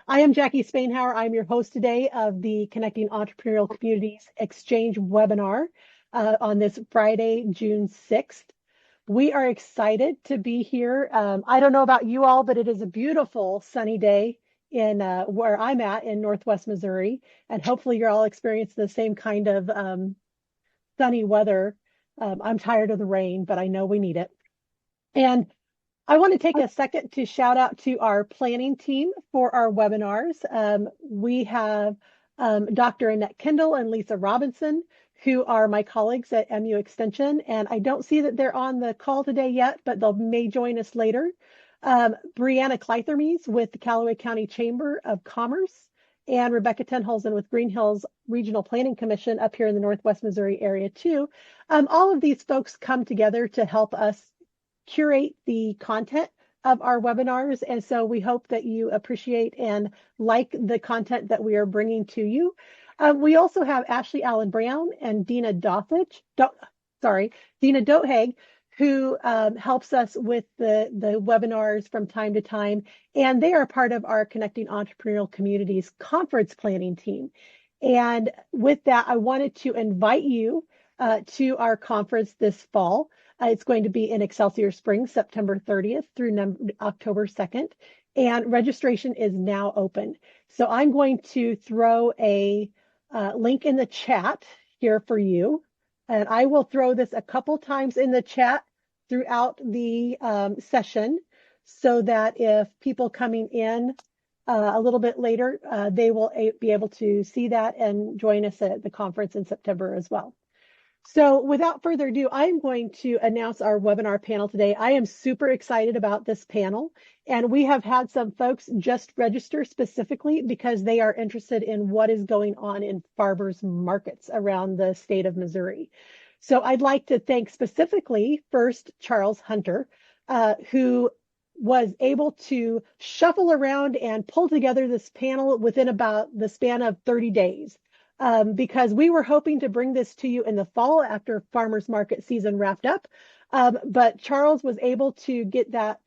I am Jackie Spainhauer. I'm your host today of the Connecting Entrepreneurial Communities Exchange Webinar on this Friday, June 6th. We are excited to be here. I don't know about you all, but it is a beautiful sunny day in where I'm at in Northwest Missouri, and hopefully you're all experiencing the same kind of sunny weather. I'm tired of the rain, but I know we need it. And I want to take a second to shout out to our planning team for our webinars. We have Dr. Annette Kendall and Lisa Robinson, who are my colleagues at MU Extension. And I don't see that they're on the call today yet, but they may join us later. Brianna Kleithermes with the Callaway County Chamber of Commerce, and Rebecca Tenholzen with Green Hills Regional Planning Commission up here in the Northwest Missouri area too. All of these folks come together to help us curate the content of our webinars. And so we hope that you appreciate and like the content that we are bringing to you. We also have Ashley Allen Brown and Dina Dothage, Dina Dothage, who helps us with the webinars from time to time. And they are part of our Connecting Entrepreneurial Communities conference planning team. And with that, I wanted to invite you to our conference this fall. It's going to be in Excelsior Springs, September 30th through October 2nd, and registration is now open. So I'm going to throw a link in the chat here for you, and I will throw this a couple times in the chat throughout the session so that if people coming in a little bit later, they will be able to see that and join us at the conference in September as well. So without further ado, I'm going to announce our webinar panel today. I am super excited about this panel, and we have had some folks just register specifically because they are interested in what is going on in farmers markets around the state of Missouri. So I'd like to thank specifically first Charles Hunter, who was able to shuffle around and pull together this panel within about the span of 30 days. Because we were hoping to bring this to you in the fall after farmers market season wrapped up. But Charles was able to get that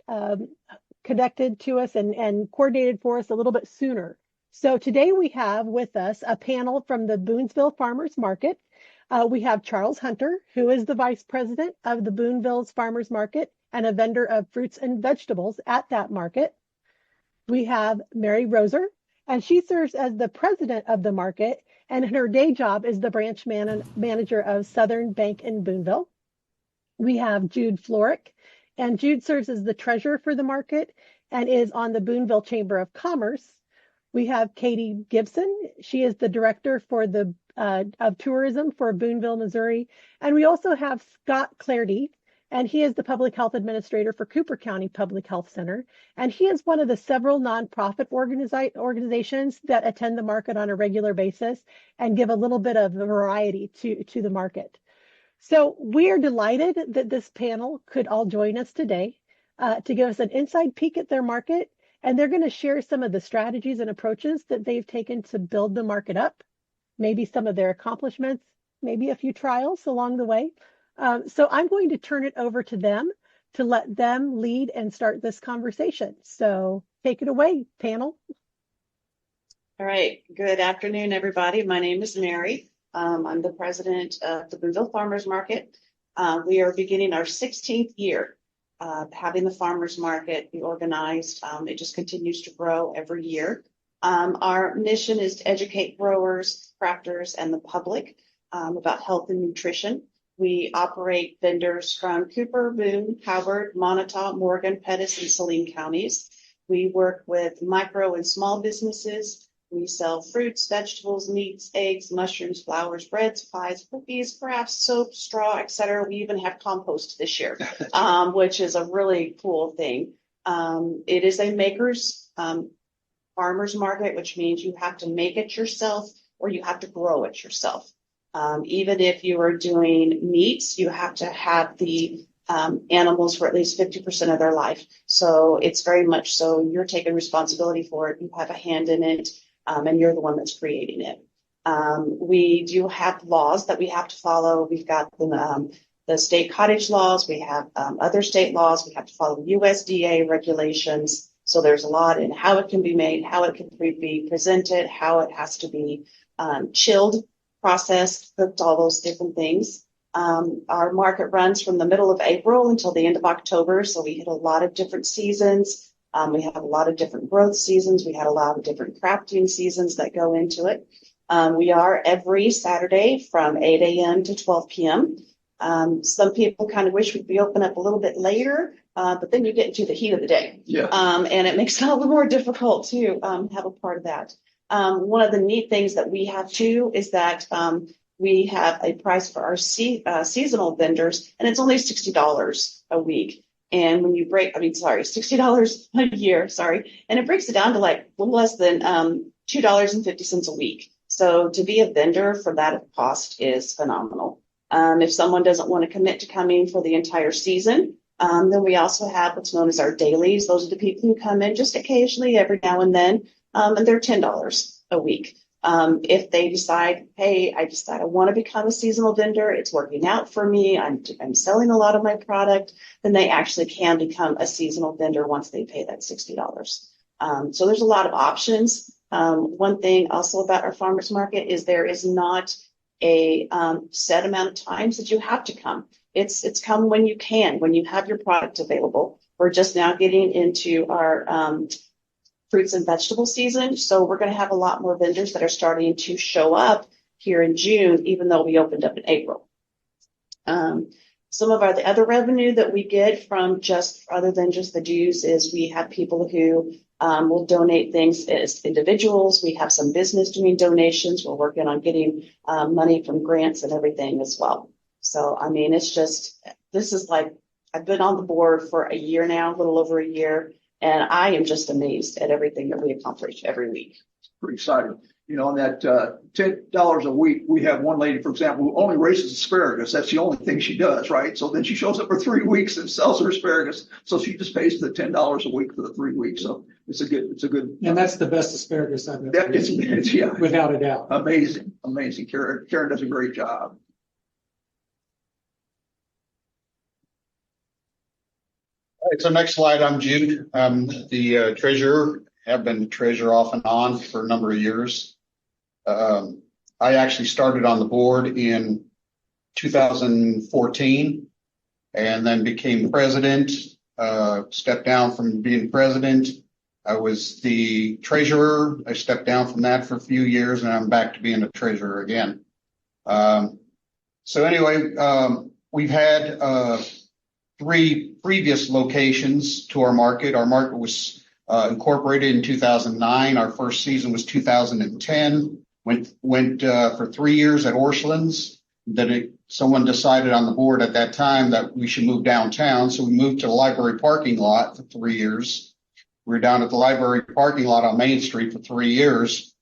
connected to us and coordinated for us a little bit sooner. So today we have with us a panel from the Boonville Farmers Market. We have Charles Hunter, who is the vice president of the Boonville Farmers Market and a vendor of fruits and vegetables at that market. We have Mary Roser, and she serves as the president of the market, and her day job is the branch manager of Southern Bank in Boonville. We have Jude Florick, and Jude serves as the treasurer for the market and is on the Boonville Chamber of Commerce. We have Katie Gibson. She is the director for the of tourism for Boonville, Missouri. And we also have Scott Clardy, and he is the public health administrator for Cooper County Public Health Center. And he is one of the several nonprofit organizations that attend the market on a regular basis and give a little bit of variety to the market. So we are delighted that this panel could all join us today to give us an inside peek at their market. And they're going to share some of the strategies and approaches that they've taken to build the market up, maybe some of their accomplishments, maybe a few trials along the way. So I'm going to turn it over to them to let them lead and start this conversation. So take it away, panel. All right. Good afternoon, everybody. My name is Mary. I'm the president of the Boonville Farmers Market. We are beginning our 16th year having the farmers market be organized. It just continues to grow every year. Our mission is to educate growers, crafters, and the public about health and nutrition. We operate vendors from Cooper, Boone, Howard, Montauk, Morgan, Pettis, and Saline counties. We work with micro and small businesses. We sell fruits, vegetables, meats, eggs, mushrooms, flowers, breads, pies, cookies, crafts, soap, straw, etc. We even have compost this year, which is a really cool thing. It is a maker's farmer's market, which means you have to make it yourself or you have to grow it yourself. Even if you are doing meats, you have to have the animals for at least 50% of their life. So it's very much so you're taking responsibility for it. You have a hand in it, and you're the one that's creating it. We do have laws that we have to follow. We've got the state cottage laws. We have other state laws. We have to follow USDA regulations. So there's a lot in how it can be made, how it can be presented, how it has to be chilled, processed, cooked, all those different things. Our market runs from the middle of April until the end of October, so we hit a lot of different seasons. We have a lot of different growth seasons. We had a lot of different crafting seasons that go into it. We are every Saturday from 8 a.m. to 12 p.m. Some people kind of wish we'd be open up a little bit later, but then you get into the heat of the day. Yeah. And it makes it a little more difficult to have a part of that. One of the neat things that we have too is that we have a price for our seasonal vendors, and it's only $60 a week. And when you $60 a year, and it breaks it down to like a little less than $2.50 a week. So to be a vendor for that cost is phenomenal. If someone doesn't want to commit to coming for the entire season, then we also have what's known as our dailies. Those are the people who come in just occasionally every now and then, and they're $10 a week. If they decide, hey, I want to become a seasonal vendor, it's working out for me, I'm selling a lot of my product, then they actually can become a seasonal vendor once they pay that $60. So there's a lot of options. One thing also about our farmers market is there is not a set amount of times that you have to come. It's come when you can, when you have your product available. We're just now getting into our fruits and vegetable season. So we're going to have a lot more vendors that are starting to show up here in June, even though we opened up in April. Some of the other revenue that we get from other than just the dues is we have people who will donate things as individuals. We have some business doing donations. We're working on getting money from grants and everything as well. So, I mean, this is like, I've been on the board for a year now, a little over a year. And I am just amazed at everything that we accomplish every week. Pretty exciting. You know, on that $10 a week, we have one lady, for example, who only raises asparagus. That's the only thing she does, right? So then she shows up for 3 weeks and sells her asparagus. So she just pays the $10 a week for the 3 weeks. So it's a good. And that's the best asparagus I've ever seen. Yeah, without a doubt. Amazing. Karen does a great job. All right, so next slide, I'm Jude. I'm the treasurer, have been the treasurer off and on for a number of years. I actually started on the board in 2014 and then became president, stepped down from being president. I was the treasurer. I stepped down from that for a few years and I'm back to being a treasurer again. So anyway, we've had 3 previous locations to our market. Our market was incorporated in 2009. Our first season was 2010. Went for 3 years at Orchlands. Then someone decided on the board at that time that we should move downtown. So we moved to the library parking lot for 3 years. We were down at the library parking lot on Main Street for 3 years.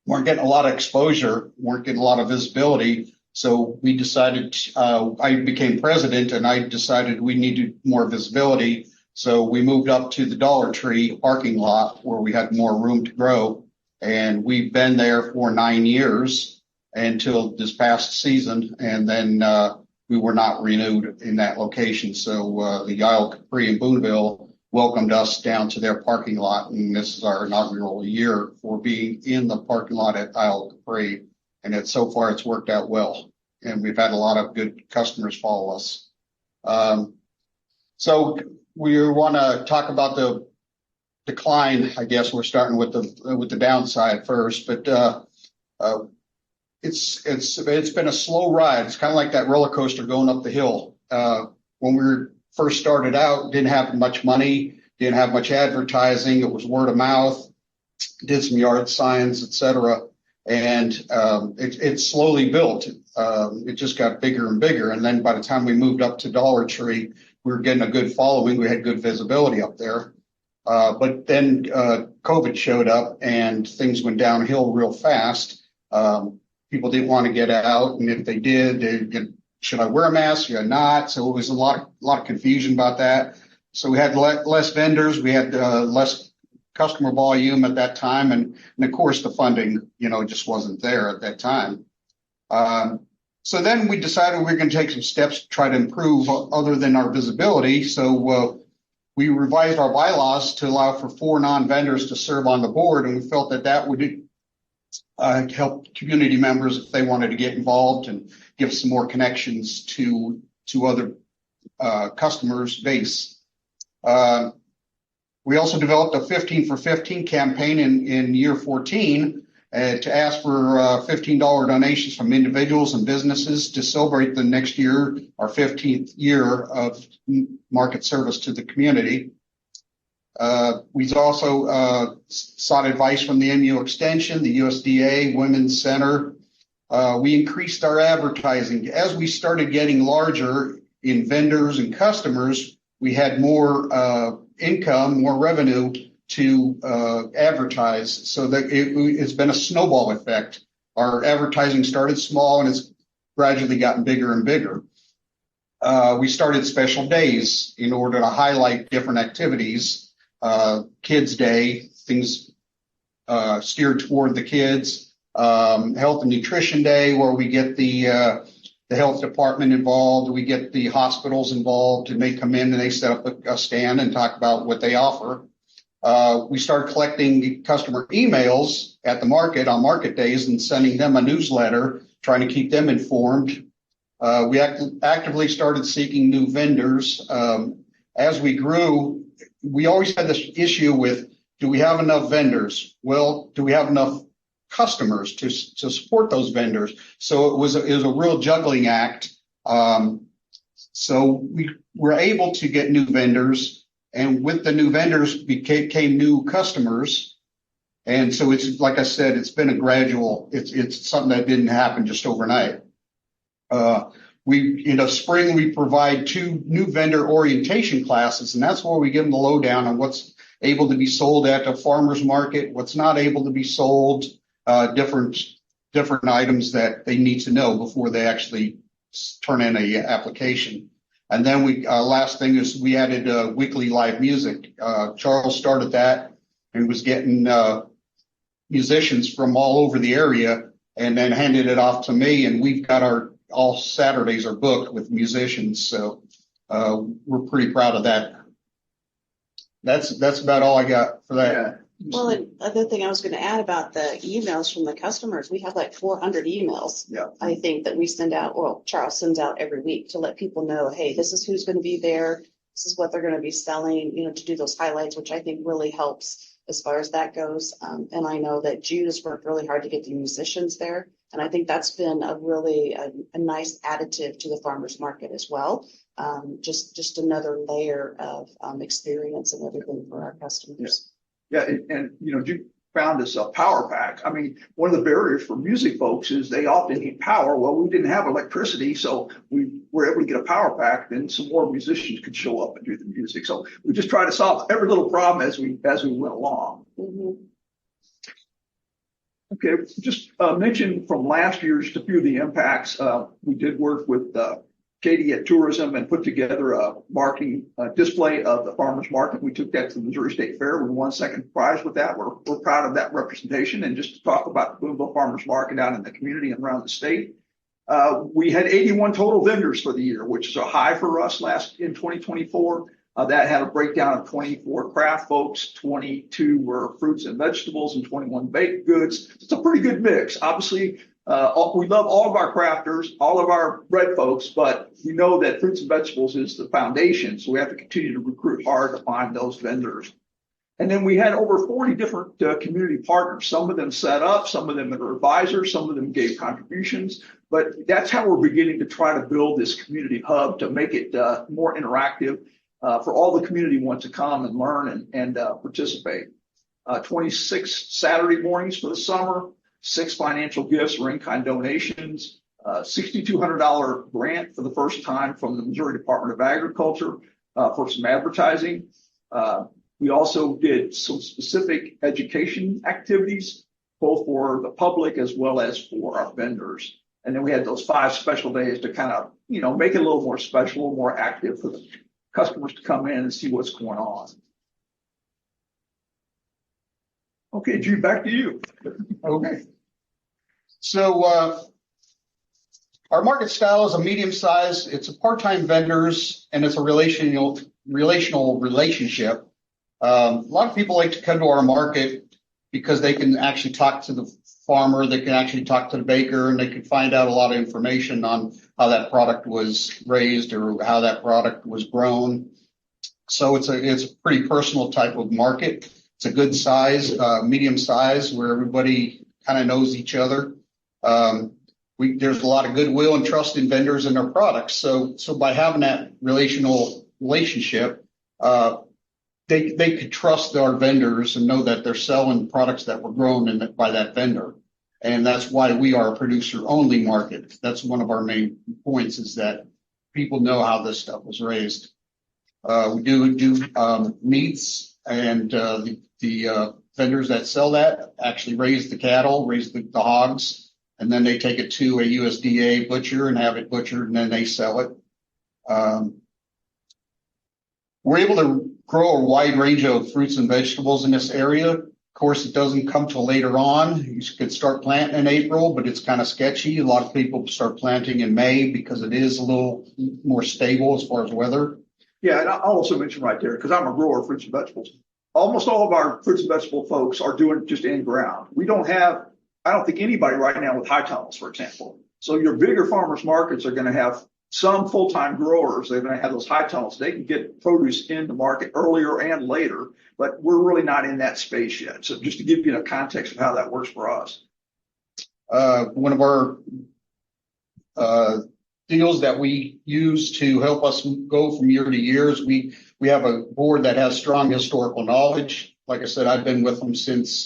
Weren't getting a lot of exposure, weren't getting a lot of visibility. So we decided, I became president and I decided we needed more visibility. So we moved up to the Dollar Tree parking lot where we had more room to grow. And we've been there for 9 years until this past season. And then we were not renewed in that location. So the Isle Capri in Boonville welcomed us down to their parking lot. And this is our inaugural year for being in the parking lot at Isle Capri. And so far it's worked out well. And we've had a lot of good customers follow us. So we want to talk about the decline. I guess we're starting with the downside first, but it's been a slow ride. It's kind of like that roller coaster going up the hill. When we first started out, didn't have much money, didn't have much advertising. It was word of mouth, did some yard signs, etc. And it slowly built. It just got bigger and bigger. And then by the time we moved up to Dollar Tree, we were getting a good following. We had good visibility up there. But then COVID showed up and things went downhill real fast. People didn't want to get out. And if they did, should I wear a mask? Should I not? So it was a lot of confusion about that. So we had less vendors. We had less customer volume at that time. And of course, the funding, just wasn't there at that time. So then we decided we were going to take some steps to try to improve other than our visibility. So we revised our bylaws to allow for 4 non-vendors to serve on the board, and we felt that that would help community members if they wanted to get involved and give some more connections to other customers base. We also developed a 15 for 15 campaign in year 14 to ask for $15 donations from individuals and businesses to celebrate the next year, our 15th year of market service to the community. We also sought advice from the MU Extension, the USDA, Women's Center. We increased our advertising. As we started getting larger in vendors and customers, we had more income, more revenue to advertise, so that it's been a snowball effect. Our advertising started small and it's gradually gotten bigger and bigger. We started special days in order to highlight different activities. Kids Day, things steered toward the kids. Health and Nutrition Day, where we get the health department involved. We get the hospitals involved, and they come in and they set up a stand and talk about what they offer. We started collecting customer emails at the market on market days and sending them a newsletter, trying to keep them informed. We actively started seeking new vendors. As we grew, we always had this issue with, do we have enough vendors? Well, do we have enough customers to support those vendors? So it was a real juggling act. So we were able to get new vendors, and with the new vendors came new customers. And so it's, like I said, it's been a gradual, it's something that didn't happen just overnight. In the spring, we provide 2 new vendor orientation classes, and that's where we give them the lowdown on what's able to be sold at the farmers market, what's not able to be sold, different items that they need to know before they actually turn in a application. And then last thing is we added weekly live music. Charles started that and was getting musicians from all over the area, and then handed it off to me. And we've got all Saturdays are booked with musicians, so we're pretty proud of that. That's about all I got for that. Yeah. Well, and other thing I was going to add about the emails from the customers, we have like 400 emails, Yeah. I think, that we send out, well, Charles sends out every week to let people know, hey, this is who's going to be there. This is what they're going to be selling, to do those highlights, which I think really helps as far as that goes. And I know that Jude has worked really hard to get the musicians there. And I think that's been a really a nice additive to the farmers market as well. Just another layer of experience and everything for our customers. Yeah, and you found us a power pack. I mean, one of the barriers for music folks is they often need power. Well, we didn't have electricity, so we were able to get a power pack. Then some more musicians could show up and do the music. So we just try to solve every little problem as we went along. Mm-hmm. Okay, just mention from last year just a few of the impacts. We did work with Katie at Tourism and put together a marketing display of the farmers market. We took that to the Missouri State Fair. We won second prize with that. We're proud of that representation. And just to talk about the Boonville Farmers Market out in the community and around the state, we had 81 total vendors for the year, which is a high for us in 2024. That had a breakdown of 24 craft folks, 22 were fruits and vegetables, and 21 baked goods. It's a pretty good mix. Obviously, we love all of our crafters, all of our bread folks, but we know that fruits and vegetables is the foundation. So we have to continue to recruit hard to find those vendors. And then we had over 40 different community partners. Some of them set up, some of them are advisors, some of them gave contributions. But that's how we're beginning to try to build this community hub to make it more interactive for all the community who want to come and learn and participate. 26 Saturday mornings for the summer. 6 financial gifts or in-kind donations, $6,200 grant for the first time from the Missouri Department of Agriculture for some advertising. We also did some specific education activities, both for the public as well as for our vendors. And then we had those 5 special days to kind of, make it a little more special, a little more active for the customers to come in and see what's going on. Okay, Jude, back to you. Okay. So our market style is a medium size. It's a part-time vendors, and it's a relational relational relationship. A lot of people like to come to our market because they can actually talk to the farmer, they can actually talk to the baker, and they can find out a lot of information on how that product was raised or how that product was grown. So it's a pretty personal type of market. It's a good size, medium size, where everybody kind of knows each other. There's a lot of goodwill and trust in vendors and their products. So by having that relationship, they could trust our vendors and know that they're selling products that were grown by that vendor. And that's why we are a producer-only market. That's one of our main points, is that people know how this stuff was raised. We do meats, and the vendors that sell that actually raise the cattle, raise the hogs, and then they take it to a USDA butcher and have it butchered, and then they sell it. We're able to grow a wide range of fruits and vegetables in this area. Of course, it doesn't come till later on. You could start planting in April, but it's kind of sketchy. A lot of people start planting in May because it is a little more stable as far as weather. Yeah, and I'll also mention right there, because I'm a grower of fruits and vegetables. Almost all of our fruits and vegetable folks are doing just in ground. I don't think anybody right now with high tunnels, for example. So your bigger farmers markets are going to have some full-time growers. They're going to have those high tunnels. They can get produce in the market earlier and later, but we're really not in that space yet. So just to give you a context of how that works for us. One of our deals that we use to help us go from year to year is we have a board that has strong historical knowledge. Like I said, I've been with them since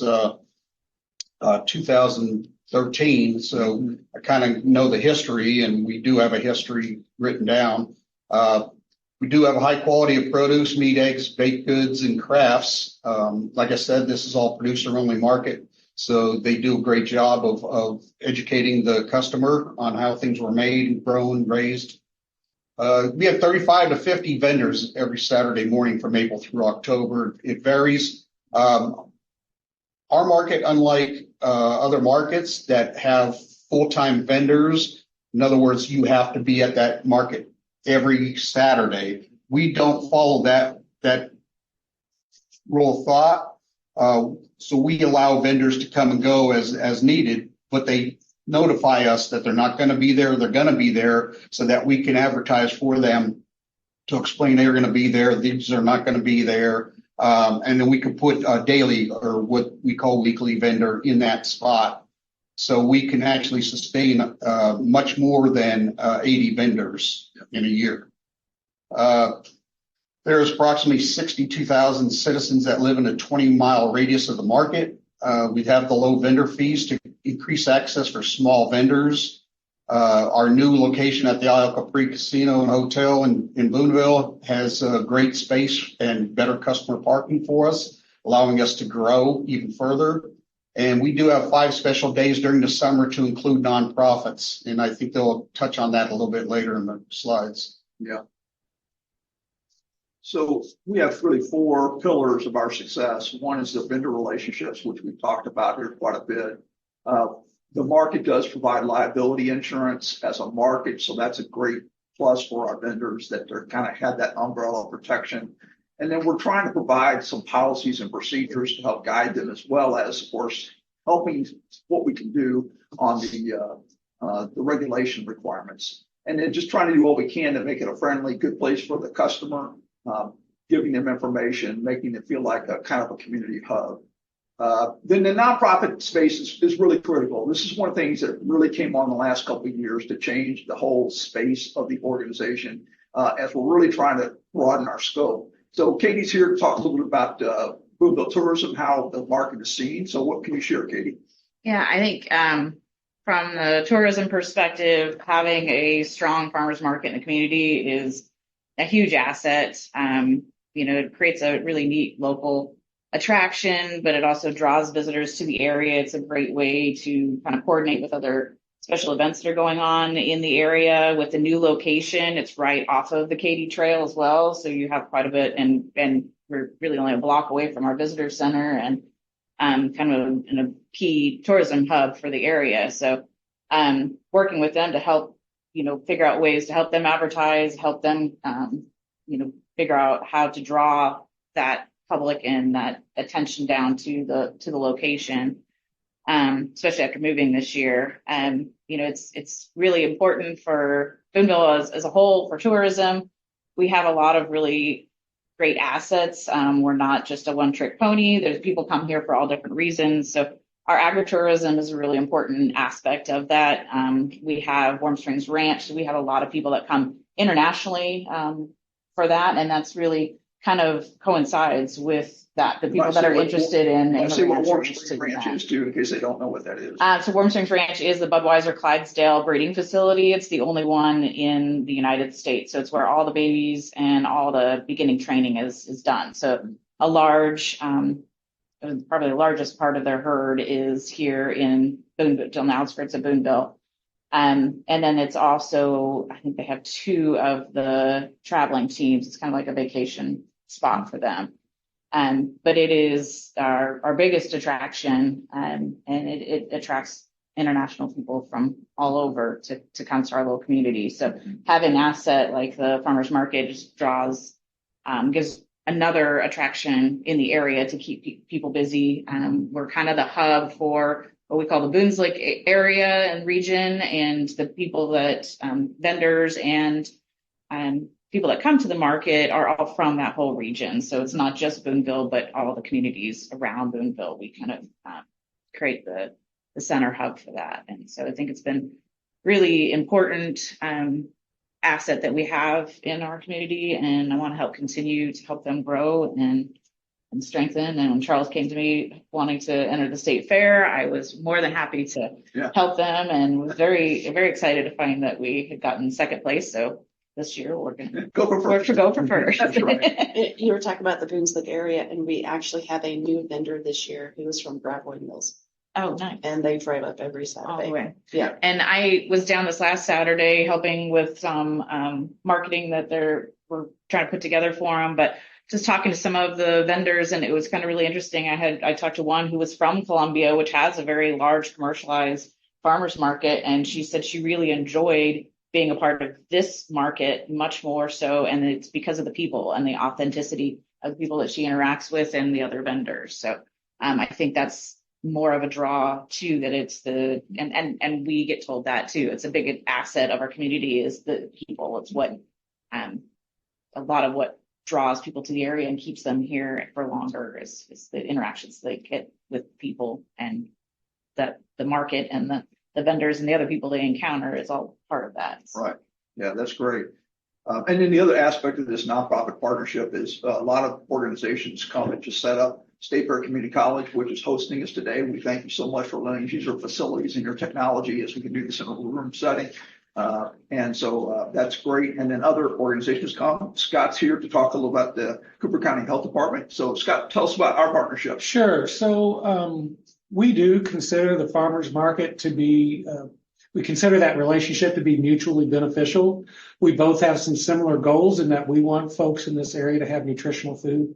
2013, so I kind of know the history, and we do have a history written down. We do have a high quality of produce, meat, eggs, baked goods, and crafts. Like I said, this is all producer-only market, so they do a great job of educating the customer on how things were made, grown, raised. We have 35 to 50 vendors every Saturday morning from April through October. It varies. Our market, unlike other markets that have full-time vendors, in other words, you have to be at that market every Saturday. We don't follow that rule of thought. So we allow vendors to come and go as needed, but they notify us that they're not going to be there. They're going to be there so that we can advertise for them to explain they're going to be there. These are not going to be there. And then we could put a daily, or what we call weekly, vendor in that spot. So we can actually sustain much more than 80 vendors in a year. There's approximately 62,000 citizens that live in a 20-mile radius of the market. We have the low vendor fees to increase access for small vendors. Our new location at the Isle Capri Casino and Hotel in Boonville has great space and better customer parking for us, allowing us to grow even further. And we do have 5 special days during the summer to include nonprofits. And I think they'll touch on that a little bit later in the slides. Yeah. So we have really 4 pillars of our success. One is the vendor relationships, which we've talked about here quite a bit. The market does provide liability insurance as a market, so that's a great plus for our vendors that they're kind of had that umbrella protection. And then we're trying to provide some policies and procedures to help guide them, as well as, of course, helping what we can do on the regulation requirements. And then just trying to do what we can to make it a friendly, good place for the customer, giving them information, making it feel like a kind of a community hub. Then the nonprofit space is really critical. This is one of the things that really came on the last couple of years to change the whole space of the organization, as we're really trying to broaden our scope. So Katie's here to talk a little bit about Boonville tourism, how the market is seen. So what can you share, Katie? Yeah, I think from the tourism perspective, having a strong farmers market in the community is a huge asset. It creates a really neat local attraction, but it also draws visitors to the area. It's a great way to kind of coordinate with other special events that are going on in the area. With the new location, it's right off of the Katy Trail as well, so you have quite a bit, and we're really only a block away from our visitor center, and kind of in a key tourism hub for the area. So working with them to help figure out ways to help them advertise, help them figure out how to draw that public and that attention down to the location, especially after moving this year. You know, it's really important for Boonville as a whole for tourism. We have a lot of really great assets. We're not just a one-trick pony. There's people come here for all different reasons. So our agritourism is a really important aspect of that. We have Warm Springs Ranch. So we have a lot of people that come internationally for that, and that's really kind of coincides with that. The people that are interested in I see what Warm ranch Springs Ranch is too, in case they don't know what that is. So Warm Springs Ranch is the Budweiser Clydesdale breeding facility. It's the only one in the United States. So it's where all the babies and all the beginning training is done. So a large, probably the largest part of their herd is here in Boonville, on the outskirts of Boonville. And then it's also, I think they have 2 of the traveling teams. It's kind of like a vacation spot for them. But it is our biggest attraction, and it attracts international people from all over to come to our little community. So having an asset like the farmers market just gives another attraction in the area to keep people busy. We're kind of the hub for what we call the Boone's Lake area and region, and the people that vendors and people that come to the market are all from that whole region. So it's not just Boonville, but all the communities around Boonville. We kind of create the center hub for that. And so I think it's been really important asset that we have in our community, and I want to continue to help them grow and strengthen. And when Charles came to me wanting to enter the state fair, I was more than happy to help them, and was very, very excited to find that we had gotten second place. So this year we're going to go for first. That's right. You were talking about the Boone's Lake area, and we actually have a new vendor this year who is from Gravois Mills. Oh, nice. And they drive up every Saturday. Oh, yeah. And I was down this last Saturday helping with some marketing that we're trying to put together for them, but just talking to some of the vendors, and it was kind of really interesting. I talked to one who was from Columbia, which has a very large commercialized farmers market, and she said she really enjoyed being a part of this market much more so, and it's because of the people and the authenticity of the people that she interacts with and the other vendors. So I think that's more of a draw too, that it's and we get told that too. It's a big asset of our community is the people. It's what a lot of what draws people to the area and keeps them here for longer is the interactions they get with people, and that the market and the vendors and the other people they encounter is all part of that. Right. Yeah, that's great. And then the other aspect of this nonprofit partnership is a lot of organizations come and just set up. State Fair Community College, which is hosting us today. We thank you so much for letting us use your facilities and your technology as we can do this in a room setting. And so that's great. And then other organizations come. Scott's here to talk a little about the Cooper County Health Department. So Scott, tell us about our partnership. Sure. So we do consider the farmers market to be, we consider that relationship to be mutually beneficial. We both have some similar goals in that we want folks in this area to have nutritional food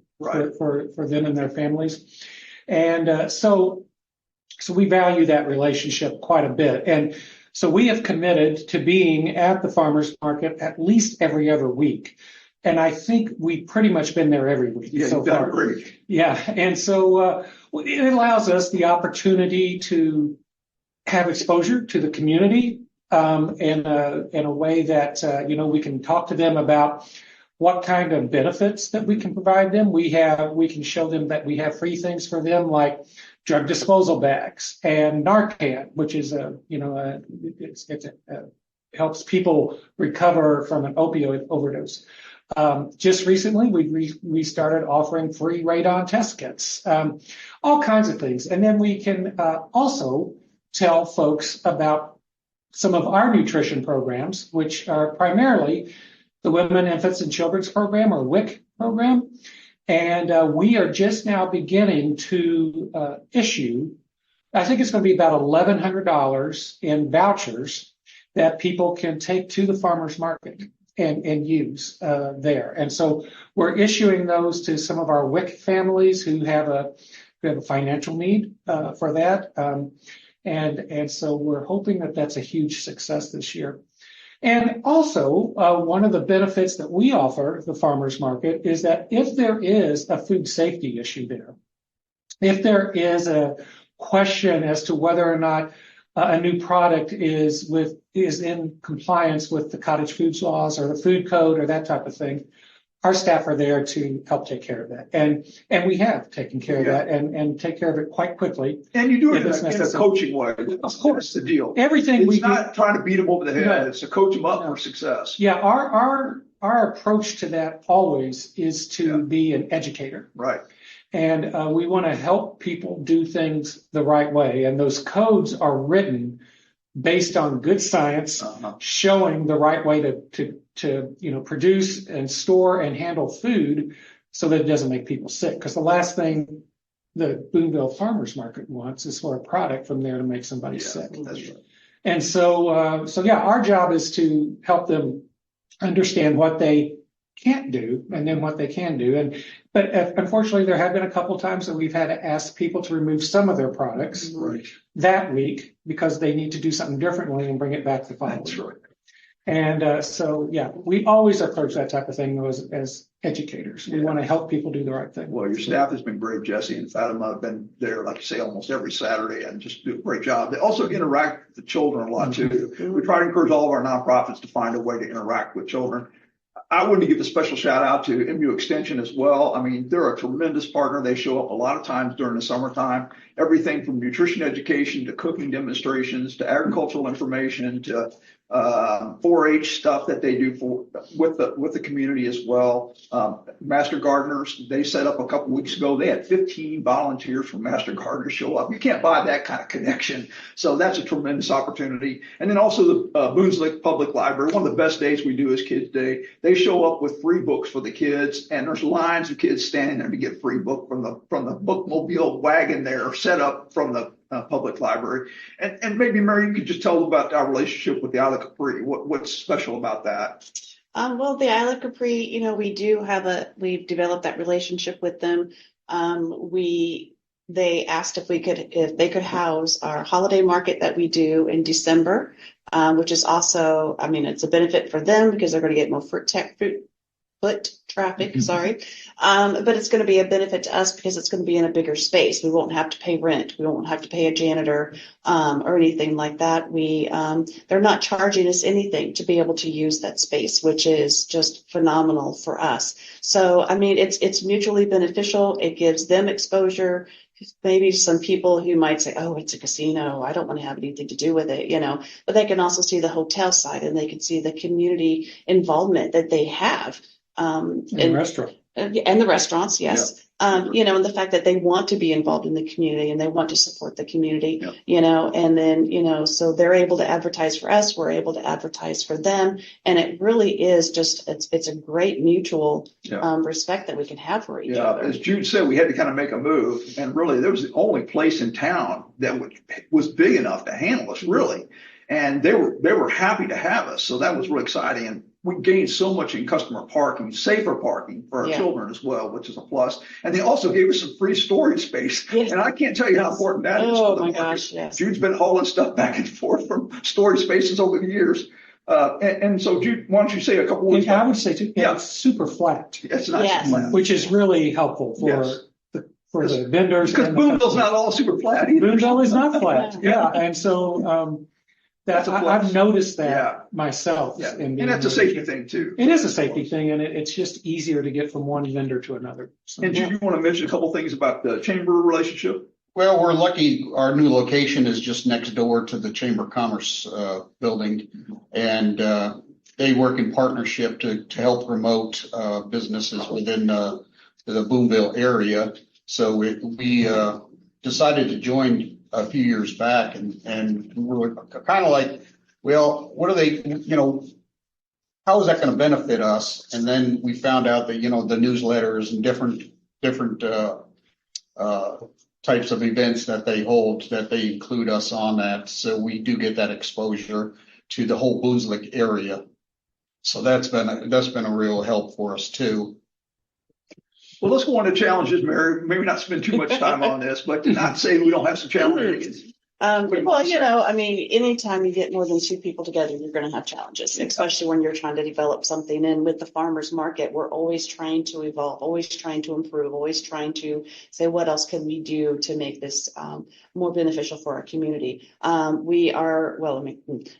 for them and their families. And so we value that relationship quite a bit. And so we have committed to being at the farmers market at least every other week. And I think we've pretty much been there every week so far. Great. Yeah. And so it allows us the opportunity to have exposure to the community in a way that, we can talk to them about what kind of benefits that we can provide them. We can show them that we have free things for them, like drug disposal bags and Narcan, which is helps people recover from an opioid overdose. Just recently, we started offering free radon test kits, all kinds of things. And then we can also tell folks about some of our nutrition programs, which are primarily the Women, Infants, and Children's Program, or WIC program. And we are just now beginning to issue, I think it's going to be about $1,100 in vouchers that people can take to the farmers market and use there. And so we're issuing those to some of our WIC families who have a financial need for that. And so we're hoping that that's a huge success this year. And also, one of the benefits that we offer the farmers market is that if there is a food safety issue there, if there is a question as to whether or not a new product is in compliance with the cottage foods laws or the food code or that type of thing, our staff are there to help take care of that. And we have taken care of that and take care of it quite quickly. And you do it in a coaching way. Of course. That's the deal. Everything it's not trying to beat them over the head. No. It's to coach them up for success. Yeah, our approach to that always is to be an educator. Right. And we want to help people do things the right way. And those codes are written based on good science, showing the right way to produce and store and handle food so that it doesn't make people sick. Because the last thing the Boonville Farmers Market wants is for a product from there to make somebody sick. That's right. And so our job is to help them understand what they can't do and then what they can do. But unfortunately, there have been a couple of times that we've had to ask people to remove some of their products that week because they need to do something differently and bring it back the following week. Right. And we always approach that type of thing as educators. We want to help people do the right thing. Well, your staff has been great, Jesse and Fatima have been there, like you say, almost every Saturday and just do a great job. They also interact with the children a lot too. We try to encourage all of our nonprofits to find a way to interact with children. I want to give a special shout out to MU Extension as well. I mean, they're a tremendous partner. They show up a lot of times during the summertime, everything from nutrition education to cooking demonstrations to agricultural information to 4-H stuff that they do with the community as well. Master Gardeners, they set up a couple weeks ago. They had 15 volunteers from Master Gardeners show up. You can't buy that kind of connection. So that's a tremendous opportunity. And then also the Boonville Public Library, one of the best days we do is Kids Day. They show up with free books for the kids, and there's lines of kids standing there to get free book from the bookmobile wagon there set up from the public library. And maybe, Mary, you could just tell them about our relationship with the Isle of Capri. What's special about that? Well, the Isle of Capri, we've developed that relationship with them. They asked if they could house our holiday market that we do in December, which is also, it's a benefit for them because they're going to get more foot traffic, sorry. But it's going to be a benefit to us because it's going to be in a bigger space. We won't have to pay rent. We won't have to pay a janitor, or anything like that. They're not charging us anything to be able to use that space, which is just phenomenal for us. So, it's mutually beneficial. It gives them exposure. Maybe some people who might say, oh, it's a casino, I don't want to have anything to do with it, but they can also see the hotel side and they can see the community involvement that they have. And the restaurant. And the restaurants, yes. And the fact that they want to be involved in the community and they want to support the community, and then, so they're able to advertise for us, we're able to advertise for them. And it really is just, it's a great mutual respect that we can have for each other. As Jude said, we had to kind of make a move, and really there was the only place in town that was big enough to handle us, really. And they were happy to have us. So that was really exciting. And we gained so much in customer parking, safer parking for our children as well, which is a plus. And they also gave us some free storage space. Yes. And I can't tell you how important that is. Oh, my gosh, yes. Jude's been hauling stuff back and forth from storage spaces over the years. And so, Jude, why don't you say a couple words? I would say, too, it's super flat. It's nice and flat. Which is really helpful for the vendors. Because Boonville's not all super flat either. Boonville is not flat. And so I've noticed that myself. Yeah. And that's a safety thing too. It is a safety thing, and it's just easier to get from one vendor to another. So, and do you want to mention a couple things about the chamber relationship? Well, we're lucky. Our new location is just next door to the Chamber of Commerce building, and they work in partnership to help promote businesses within the Boonville area. So we decided to join a few years back, and we were kind of like, well, what are they, how is that going to benefit us? And then we found out that, the newsletters and different types of events that they hold, that they include us on that. So we do get that exposure to the whole Boonville area. So that's been a real help for us too. Well, let's go on to challenges, Mary. Maybe not spend too much time on this, but to not say we don't have some challenges. Well, I mean, anytime you get more than two people together, you're going to have challenges, especially when you're trying to develop something. And with the farmers market, we're always trying to evolve, always trying to improve, always trying to say, what else can we do to make this more beneficial for our community?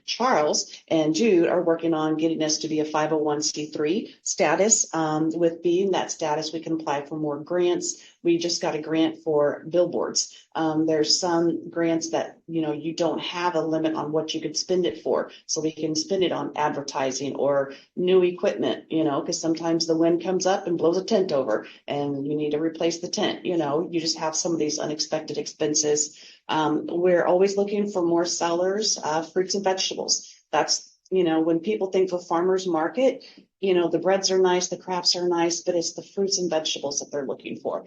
Charles and Jude are working on getting us to be a 501c3 status. With being that status, we can apply for more grants. We just got a grant for billboards. There's some grants that, you don't have a limit on what you could spend it for. So we can spend it on advertising or new equipment, because sometimes the wind comes up and blows a tent over and you need to replace the tent. You just have some of these unexpected expenses. We're always looking for more sellers, fruits and vegetables. That's, when people think of farmers market, the breads are nice, the crafts are nice, but it's the fruits and vegetables that they're looking for.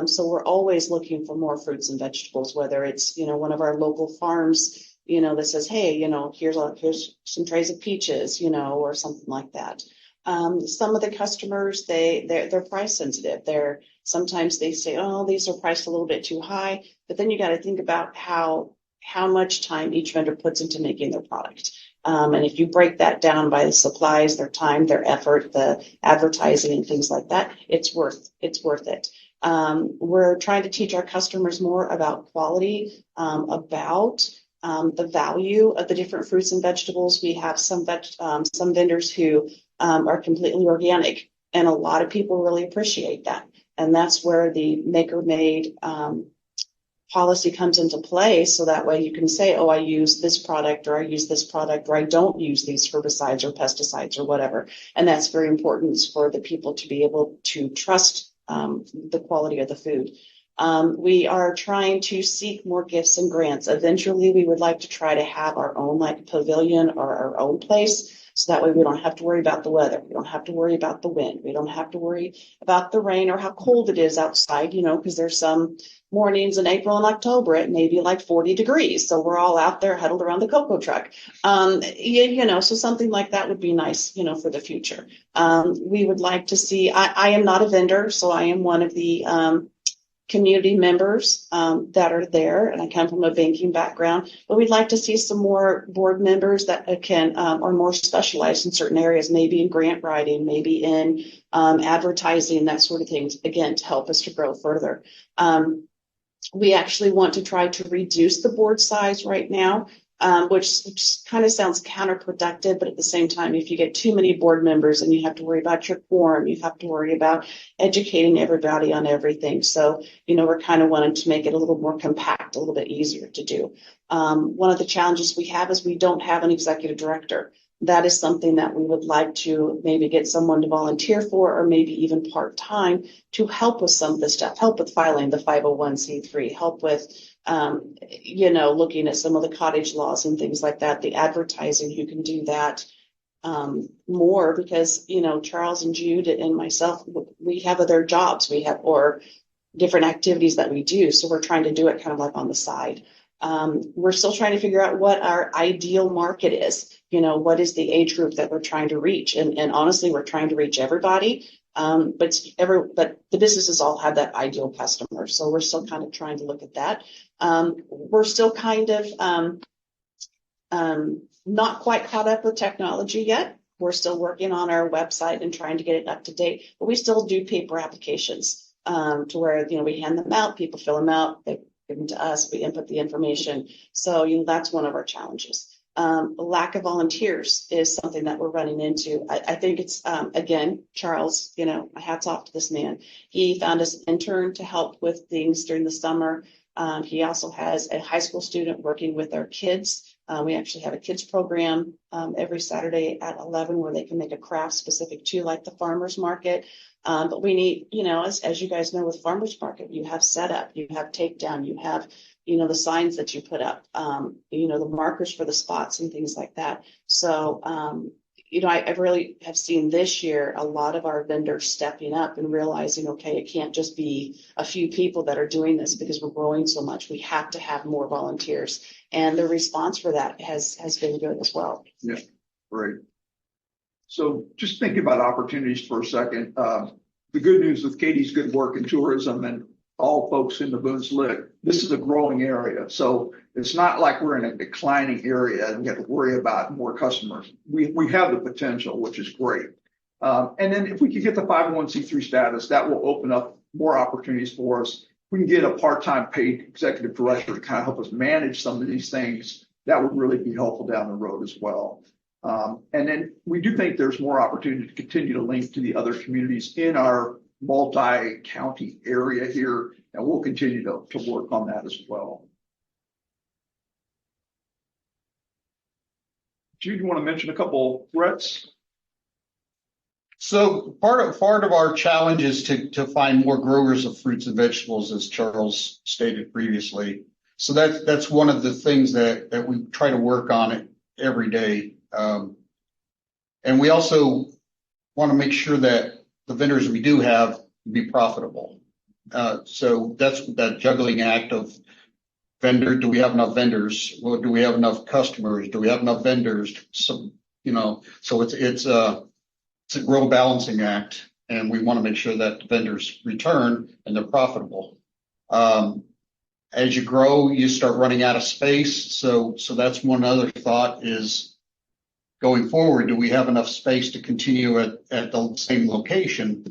So we're always looking for more fruits and vegetables, whether it's, one of our local farms, that says, hey, here's some trays of peaches, or something like that. Some of the customers, they're price sensitive. Sometimes they say, oh, these are priced a little bit too high, but then you got to think about how much time each vendor puts into making their product. And if you break that down by the supplies, their time, their effort, the advertising and things like that, it's worth it. We're trying to teach our customers more about quality, about the value of the different fruits and vegetables. We have some vendors who are completely organic, and a lot of people really appreciate that. And that's where the maker-made policy comes into play, so that way you can say, oh, I use this product, or I use this product, or I don't use these herbicides or pesticides or whatever. And that's very important for the people to be able to trust the quality of the food. We are trying to seek more gifts and grants. Eventually, we would like to try to have our own pavilion or our own place. So that way we don't have to worry about the weather. We don't have to worry about the wind. We don't have to worry about the rain or how cold it is outside, because there's some mornings in April and October, it may be 40 degrees. So we're all out there huddled around the cocoa truck. So something like that would be nice, for the future. We would like to see, I am not a vendor, so I am one of the community members that are there, and I come from a banking background, but we'd like to see some more board members that are more specialized in certain areas, maybe in grant writing, maybe in advertising, that sort of thing, again, to help us to grow further. We actually want to try to reduce the board size right now, which kind of sounds counterproductive, but at the same time, if you get too many board members and you have to worry about your quorum, you have to worry about educating everybody on everything. So, we're kind of wanting to make it a little more compact, a little bit easier to do. One of the challenges we have is we don't have an executive director. That is something that we would like to maybe get someone to volunteer for, or maybe even part-time, to help with some of this stuff, help with filing the 501c3, help with, looking at some of the cottage laws and things like that, the advertising, you can do that more because, Charles and Jude and myself, we have other jobs, or different activities that we do. So we're trying to do it kind of on the side. We're still trying to figure out what our ideal market is. What is the age group that we're trying to reach? And honestly, we're trying to reach everybody. But the businesses all have that ideal customer. So we're still kind of trying to look at that. We're still kind of not quite caught up with technology yet. We're still working on our website and trying to get it up to date, but we still do paper applications to where, we hand them out, people fill them out, they give them to us, we input the information. So, that's one of our challenges. Lack of volunteers is something that we're running into. I think it's, again, Charles, my hat's off to this man. He found us an intern to help with things during the summer. He also has a high school student working with our kids. We actually have a kids program every Saturday at 11 where they can make a craft specific to the farmers market. But we need, as you guys know, with farmers market, you have setup, you have takedown, you have, the signs that you put up, the markers for the spots and things like that. So, I really have seen this year a lot of our vendors stepping up and realizing, okay, it can't just be a few people that are doing this because we're growing so much. We have to have more volunteers. And the response for that has been good as well. Yeah, great. So just thinking about opportunities for a second, the good news with Katie's good work in tourism and all folks in the Boone's Lick, this is a growing area. So it's not like we're in a declining area and we have to worry about more customers. We have the potential, which is great. And then if we could get the 501c3 status, that will open up more opportunities for us. We can get a part-time paid executive director to kind of help us manage some of these things. That would really be helpful down the road as well. And then we do think there's more opportunity to continue to link to the other communities in our multi-county area here, and we'll continue to work on that as well. Jude, you want to mention a couple threats? So part of our challenge is to find more growers of fruits and vegetables, as Charles stated previously. So that's one of the things that we try to work on it every day. And we also want to make sure that the vendors we do have be profitable. So that's that juggling act of vendor. Do we have enough vendors? Well, do we have enough customers? Do we have enough vendors? So, so it's a real balancing act, and we want to make sure that the vendors return and they're profitable. As you grow, you start running out of space. So that's one other thought is going forward, do we have enough space to continue at the same location?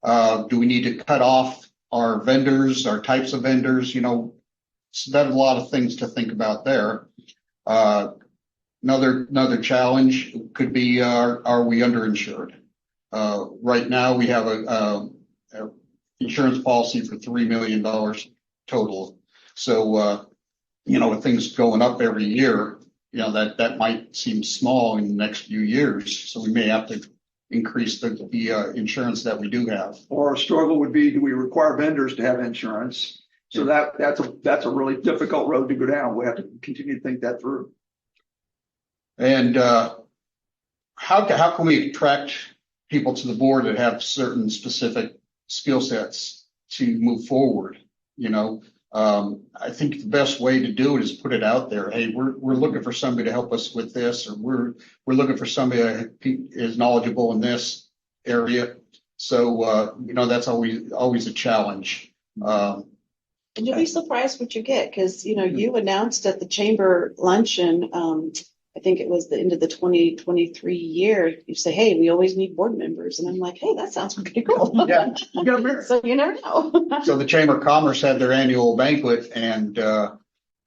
Do we need to cut off our vendors, our types of vendors? So that's a lot of things to think about there. Another challenge could be, are we underinsured? Right now we have a insurance policy for $3 million total. So, with things going up every year, that might seem small in the next few years. So we may have to increase the insurance that we do have. Or a struggle would be, do we require vendors to have insurance? So that's a really difficult road to go down. We have to continue to think that through. And how can we attract people to the board that have certain specific skill sets to move forward? I think the best way to do it is put it out there. Hey, we're looking for somebody to help us with this, or we're looking for somebody that is knowledgeable in this area. So that's always a challenge. And you'll be surprised what you get, because you announced at the chamber luncheon, I think it was the end of the 2023 year, you say, hey, we always need board members. And I'm like, hey, that sounds pretty cool. Yeah. So you never know. So the Chamber of Commerce had their annual banquet, and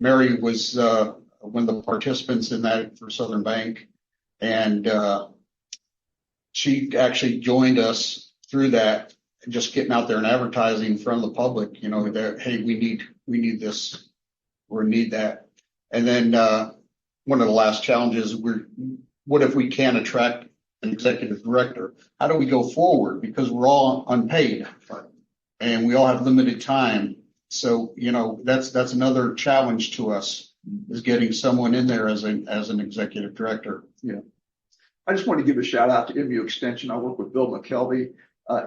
Mary was one of the participants in that for Southern Bank. And she actually joined us through that, just getting out there and advertising in front of the public, that, hey, we need this, or need that. And then one of the last challenges, what if we can't attract an executive director? How do we go forward? Because we're all unpaid and we all have limited time. So, that's another challenge to us, is getting someone in there as an executive director. Yeah. I just want to give a shout out to MU Extension. I work with Bill McKelvey.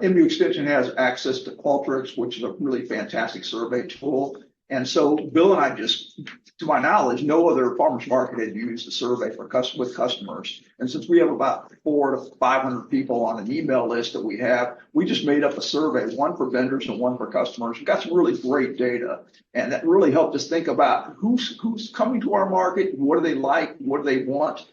MU Extension has access to Qualtrics, which is a really fantastic survey tool. And so Bill and I just, to my knowledge, no other farmers market had used a survey with customers. And since we have about 400 to 500 people on an email list that we have, we just made up a survey, one for vendors and one for customers. We got some really great data, and that really helped us think about who's coming to our market, what do they like, what do they want.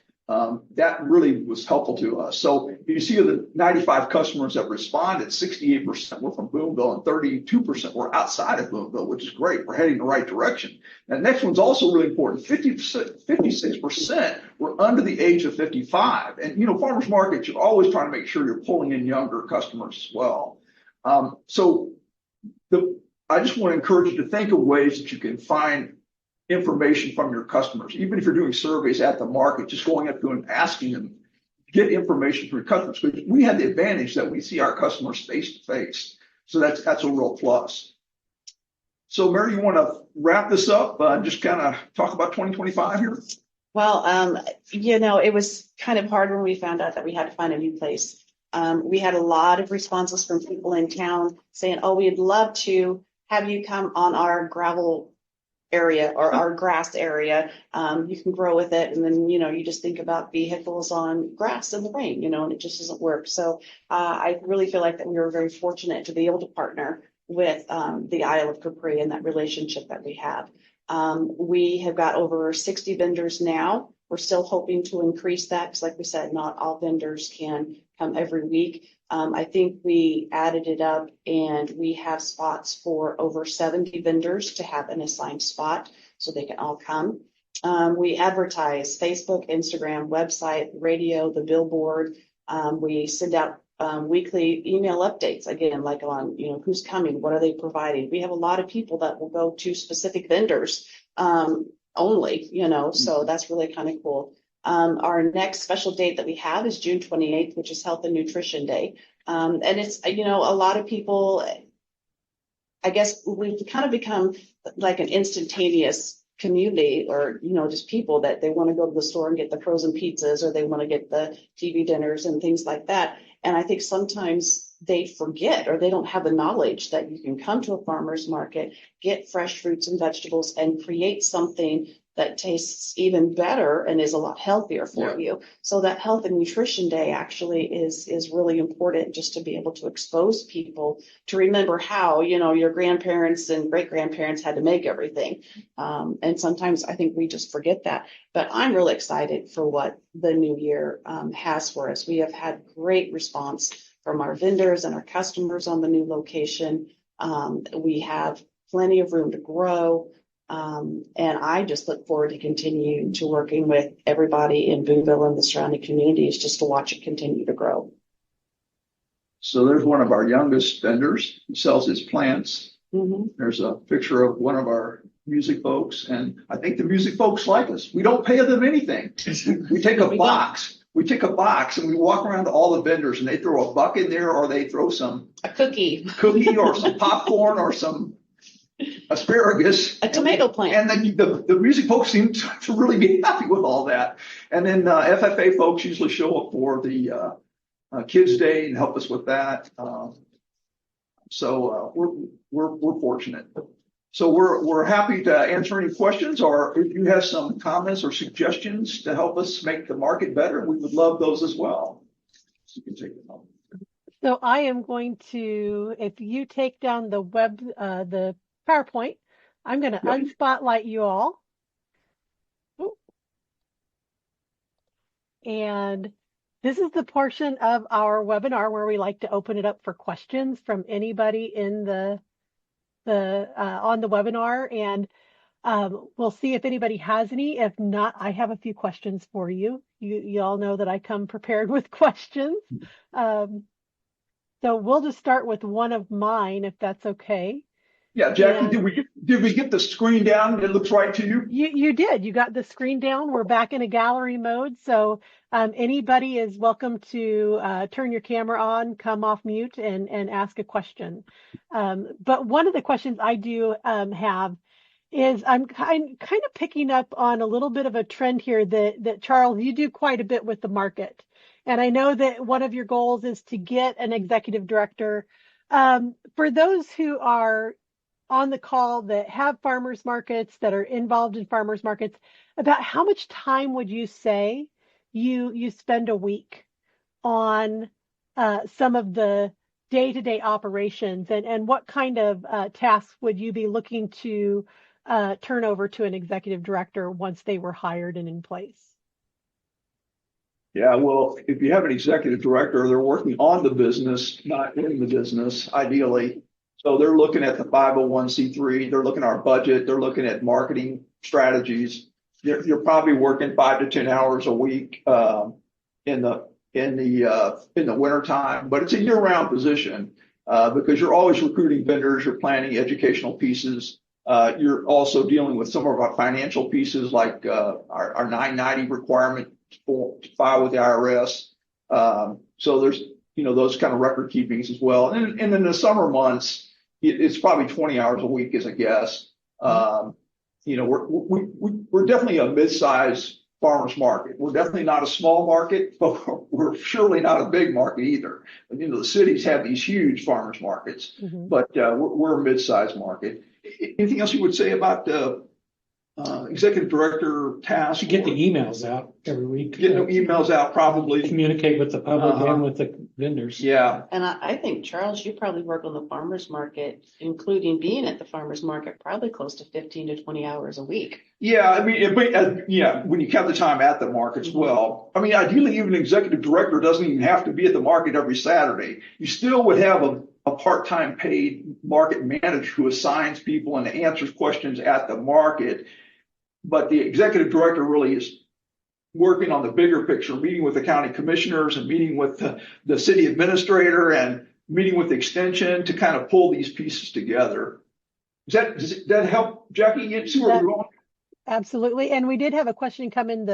That really was helpful to us. So if you see the 95 customers that responded, 68% were from Boonville and 32% were outside of Boonville, which is great. We're heading the right direction. Now, the next one's also really important. 56% were under the age of 55. And, farmers markets, you're always trying to make sure you're pulling in younger customers as well. I just want to encourage you to think of ways that you can find information from your customers. Even if you're doing surveys at the market, just going up to them and asking them, get information from your customers. Because we have the advantage that we see our customers face to face. So that's a real plus. So Mary, you want to wrap this up and just kind of talk about 2025 here? Well, it was kind of hard when we found out that we had to find a new place. We had a lot of responses from people in town saying, oh, we'd love to have you come on our gravel area or our grass area. You can grow with it. And then, you just think about vehicles on grass in the rain, and it just doesn't work. So I really feel like that we were very fortunate to be able to partner with the Isle of Capri and that relationship that we have. We have got over 60 vendors now. We're still hoping to increase that because, like we said, not all vendors can come every week. I think we added it up and we have spots for over 70 vendors to have an assigned spot so they can all come. We advertise Facebook, Instagram, website, radio, the billboard. We send out weekly email updates, again, like on, who's coming, what are they providing. We have a lot of people that will go to specific vendors only, so that's really kind of cool. Our next special date that we have is June 28th, which is Health and Nutrition Day. And it's, a lot of people, I guess we've kind of become like an instantaneous community, or just people that they want to go to the store and get the frozen pizzas, or they want to get the TV dinners and things like that. And I think sometimes they forget, or they don't have the knowledge that you can come to a farmer's market, get fresh fruits and vegetables, and create something that tastes even better and is a lot healthier for you. So that Health and Nutrition Day actually is really important, just to be able to expose people to remember how, your grandparents and great grandparents had to make everything. And sometimes I think we just forget that. But I'm really excited for what the new year has for us. We have had great response from our vendors and our customers on the new location. We have plenty of room to grow. And I just look forward to continuing to working with everybody in Boonville and the surrounding communities just to watch it continue to grow. So there's one of our youngest vendors. He sells his plants. Mm-hmm. There's a picture of one of our music folks, and I think the music folks like us. We don't pay them anything. We take a box. We take a box and we walk around to all the vendors, and they throw a buck in there, or they throw a cookie or some popcorn or some asparagus, a tomato plant. And then the music folks seem to really be happy with all that. And then FFA folks usually show up for the Kids Day and help us with that. So we're fortunate. So we're happy to answer any questions, or if you have some comments or suggestions to help us make the market better, we would love those as well. So you can take them home. So I am going to, if you take down the the PowerPoint, I'm going to unspotlight you all. Ooh. And this is the portion of our webinar where we like to open it up for questions from anybody in the on the webinar, and we'll see if anybody has any. If not, I have a few questions for you. You all know that I come prepared with questions. So we'll just start with one of mine, if that's okay. Yeah, Jackie, did we get the screen down? It looks right to you? You did. You got the screen down. We're back in a gallery mode. So anybody is welcome to turn your camera on, come off mute, and ask a question. But one of the questions I do have is I'm kind of picking up on a little bit of a trend here that Charles, you do quite a bit with the market. And I know that one of your goals is to get an executive director. For those who are on the call that have farmers markets, that are involved in farmers markets, about how much time would you say you spend a week on some of the day-to-day operations, and what kind of tasks would you be looking to turn over to an executive director once they were hired and in place? Yeah, well, if you have an executive director, they're working on the business, not in the business, ideally. So they're looking at the 501c3, they're looking at our budget, they're looking at marketing strategies. You're probably working 5 to 10 hours a week in the winter time, but it's a year-round position because you're always recruiting vendors, you're planning educational pieces. You're also dealing with some of our financial pieces, like our 990 requirement to file with the IRS. So there's those kind of record keepings as well. And in the summer months, it's probably 20 hours a week as a guess. We're definitely a mid-size farmers market. We're definitely not a small market, but we're surely not a big market either. The cities have these huge farmers markets, but we're a mid-size market. Anything else you would say about the executive director task? You get the emails out. every week. Getting emails out probably. Communicate with the public and with the vendors. Yeah. And I think, Charles, you probably work on the farmer's market, including being at the farmer's market, probably close to 15 to 20 hours a week. Yeah, I mean, when you count the time at the market as well. I mean, ideally, even an executive director doesn't even have to be at the market every Saturday. You still would have a part-time paid market manager who assigns people and answers questions at the market. But the executive director really is working on the bigger picture, meeting with the county commissioners and meeting with the city administrator and meeting with the extension to kind of pull these pieces together. Does that help, Jackie? You see where we're going? Absolutely. And we did have a question come in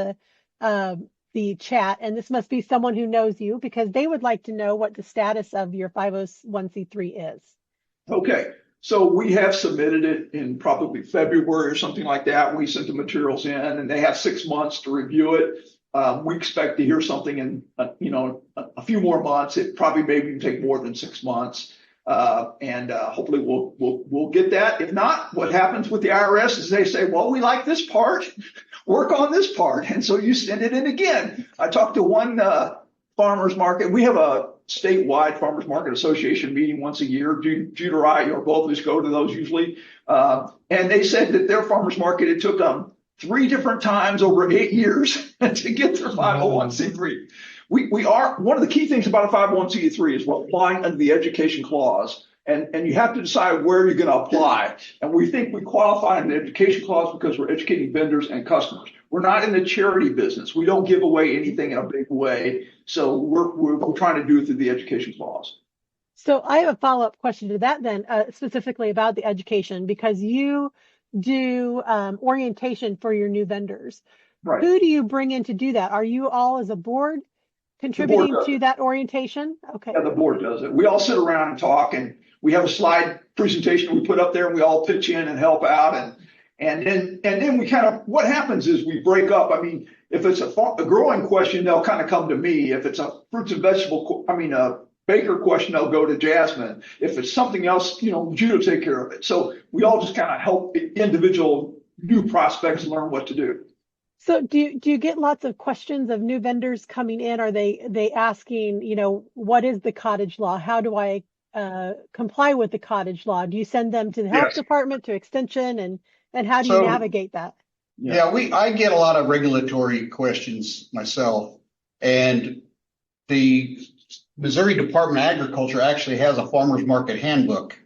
the chat, and this must be someone who knows you, because they would like to know what the status of your 501c3 is. Okay. So we have submitted it in probably February or something like that. We sent the materials in, and they have 6 months to review it. We expect to hear something in, a few more months. It probably maybe even take more than 6 months. And hopefully we'll get that. If not, what happens with the IRS is they say, well, we like this part, work on this part. And so you send it in again. I talked to one farmers market. We have a statewide farmers market association meeting once a year. Jude or I, or both of us go to those usually. And they said that their farmers market, it took them 3 different times over 8 years to get their 501c3. We are, one of the key things about a 501c3 is we're applying under the education clause, and you have to decide where you're going to apply. And we think we qualify in the education clause because we're educating vendors and customers. We're not in the charity business. We don't give away anything in a big way. So we're trying to do it through the education clause. So I have a follow-up question to that then, specifically about the education, because you do orientation for your new vendors. Right. Who do you bring in to do that? Are you all as a board contributing to that orientation? Okay. Yeah, the board does it. We all sit around and talk, and we have a slide presentation we put up there, and we all pitch in and help out. And then we kind of, what happens is we break up. I mean, if it's a growing question, they'll kind of come to me. If it's a fruits and vegetable, a baker question, they'll go to Jasmine. If it's something else, Jude will take care of it. So we all just kind of help individual new prospects learn what to do. So do you get lots of questions of new vendors coming in? Are they asking, what is the cottage law? How do I comply with the cottage law? Do you send them to the health department, to extension, and how do you navigate that? Yeah, I get a lot of regulatory questions myself, and the Missouri Department of Agriculture actually has a farmers market handbook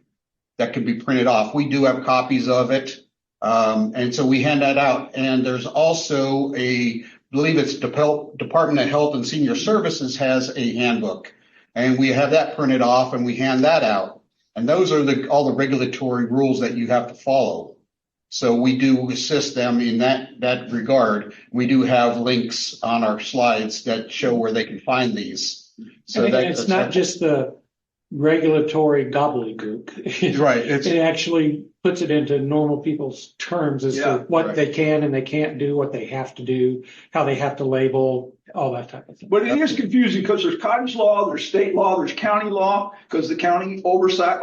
that can be printed off. We do have copies of it. And so we hand that out. And there's also I believe it's Department of Health and Senior Services has a handbook, and we have that printed off and we hand that out. And those are all the regulatory rules that you have to follow. So we do assist them in that regard. We do have links on our slides that show where they can find these. So and it's not just the regulatory gobbledygook. Right. It actually puts it into normal people's terms as to what they can and they can't do, what they have to do, how they have to label, all that type of thing. But it is confusing because there's cottage law, there's state law, there's county law, because the county oversight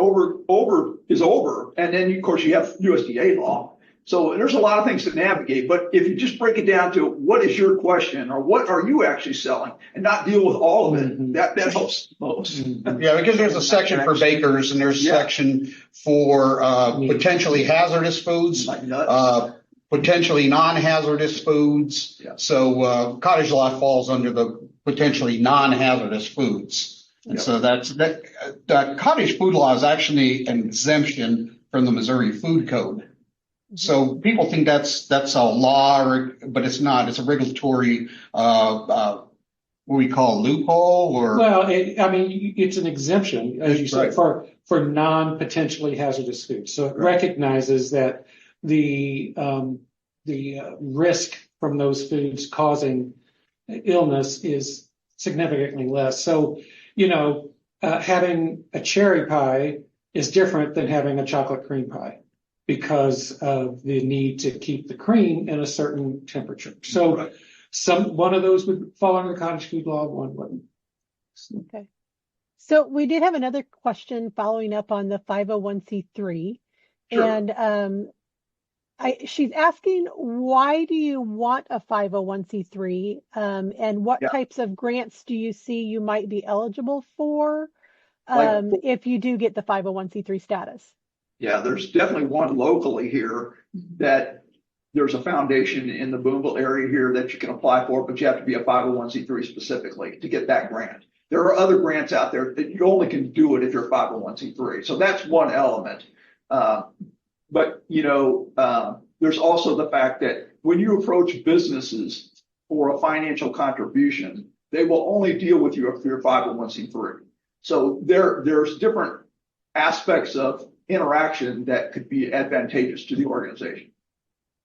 is over. And then, of course, you have USDA law. So there's a lot of things to navigate. But if you just break it down to what is your question or what are you actually selling and not deal with all of it, that helps most. Yeah, because there's a section for bakers and there's a section for potentially hazardous foods, like nuts. Potentially non-hazardous foods. Yeah. So cottage law falls under the potentially non-hazardous foods. And so that cottage food law is actually an exemption from the Missouri Food Code. So people think that's a law, but it's not. It's a regulatory, what we call a loophole, or it's an exemption, as you said, for non-potentially hazardous foods. So it recognizes that the risk from those foods causing illness is significantly less. So having a cherry pie is different than having a chocolate cream pie, because of the need to keep the cream in a certain temperature. So one of those would fall under cottage food law, one wouldn't. Okay. So we did have another question following up on the 501c3. Sure. And she's asking, why do you want a 501c3? And what types of grants do you see you might be eligible for if you do get the 501c3 status? Yeah, there's definitely one locally here that there's a foundation in the Boonville area here that you can apply for, but you have to be a 501c3 specifically to get that grant. There are other grants out there that you only can do it if you're a 501c3. So that's one element. But, there's also the fact that when you approach businesses for a financial contribution, they will only deal with you if you're 501c3. So there's different aspects of interaction that could be advantageous to the organization.